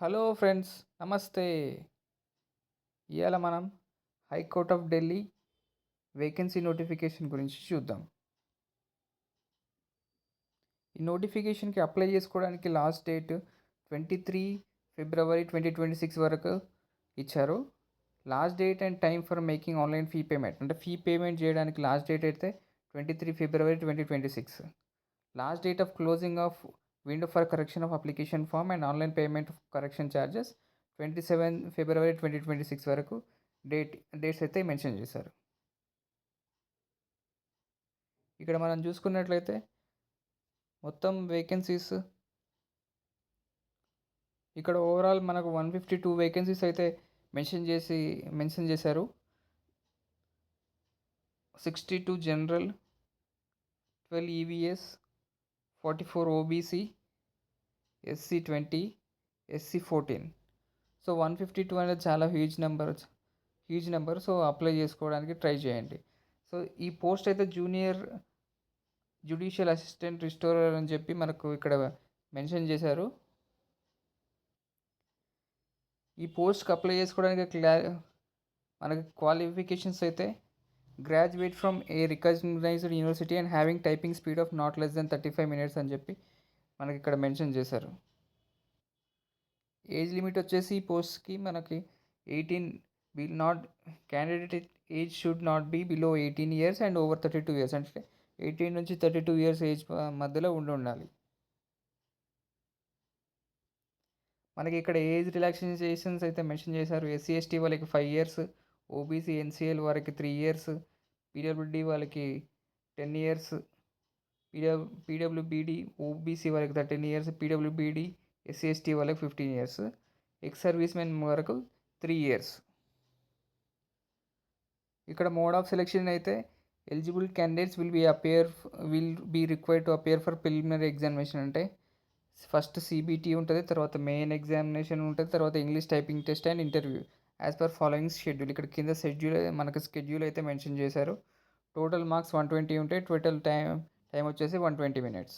Hello friends, నమస్తే. ఇవాళ మనం high court of Delhi vacancy notification గురించి చూద్దాం. ఈ నోటిఫికేషన్కి అప్లై చేసుకోవడానికి లాస్ట్ డేట్ 23 ఫిబ్రవరి 2026 వరకు ఇచ్చారు. Last date and time for making online fee payment, అంటే ఫీ పేమెంట్ చేయడానికి లాస్ట్ డేట్ అయితే 23 ఫిబ్రవరి 2026. Last date of closing of window for correction of application form and online payment correction charges 27 ఫిబ్రవరి 2026 వరకు dates అయితే మెన్షన్ చేశారు. ఇక్కడ మనం చూసుకున్నట్లయితే మొత్తం వేకెన్సీస్ ఇక్కడ ఓవరాల్ మనకు 152 వేకెన్సీస్ అయితే మెన్షన్ చేశారు. 62 general, 12 EVS, 44 OBC, SC 20, SC 14. So 152 అనేది చాలా హ్యూజ్ నెంబర్. సో అప్లై చేసుకోవడానికి ట్రై చేయండి. సో ఈ పోస్ట్ అయితే జూనియర్ జ్యుడిషియల్ అసిస్టెంట్ రిస్టోరర్ అని చెప్పి మనకు ఇక్కడ మెన్షన్ చేశారు. ఈ పోస్ట్కి అప్లై చేసుకోవడానికి మనకి క్వాలిఫికేషన్స్ అయితే graduate from a recognised university and having typing speed of not less than 35 minutes అని చెప్పి మనకి ఇక్కడ మెన్షన్ చేశారు. ఏజ్ లిమిట్ వచ్చేసి ఈ పోస్ట్కి మనకి 18 will not candidate age should not be below 18 years and over 32 years, అంటే 18 నుంచి 32 years ఏజ్ మధ్యలో ఉండాలి. మనకి ఇక్కడ ఏజ్ రిలాక్సేషన్స్ అయితే మెన్షన్ చేశారు. ఎస్సీ ఎస్టీ వాళ్ళకి 5 years, ఓబీసీ ఎన్సీఎల్ వారికి 3 years, పీడబ్ల్యూడి వాళ్ళకి 10 years, పీడబ్ల్యూబీడి ఓబీసీ వాళ్ళకి 13 years, పీడబ్ల్యూబీడి ఎస్సీ ఎస్టీ వాళ్ళకి 15 years, ఎక్స్ సర్వీస్ మెన్ వరకు 3 years. ఇక్కడ మోడ్ ఆఫ్ సెలెక్షన్ అయితే eligible candidates will be required to appear for preliminary examination, అంటే ఫస్ట్ సిబిటీ ఉంటుంది, తర్వాత మెయిన్ ఎగ్జామినేషన్ ఉంటుంది, తర్వాత English typing test and interview as per following schedule. ఇక్కడ కింద స్కెడ్యూల్ అయితే మెన్షన్ చేశారు. టోటల్ మార్క్స్ 120 ఉంటాయి. టోటల్ టైం వచ్చేసి 120 minutes.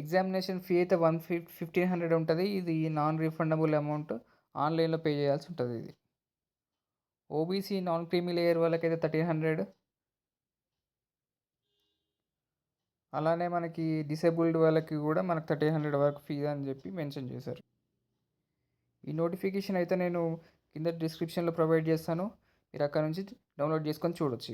ఎగ్జామినేషన్ ఫీ అయితే 1500 ఉంటుంది. ఇది నాన్ రిఫండబుల్ అమౌంట్, ఆన్లైన్లో పే చేయాల్సి ఉంటుంది. ఇది ఓబీసీ నాన్ క్రీమీ లేయర్ వాళ్ళకైతే 1300. అలానే మనకి డిసేబుల్డ్ వాళ్ళకి కూడా మనకు 1300 వరకు ఫీ అని చెప్పి మెన్షన్ చేశారు. ఈ నోటిఫికేషన్ అయితే నేను కింద డిస్క్రిప్షన్లో ప్రొవైడ్ చేస్తాను. మీరు అక్కడ నుంచి డౌన్లోడ్ చేసుకొని చూడొచ్చు.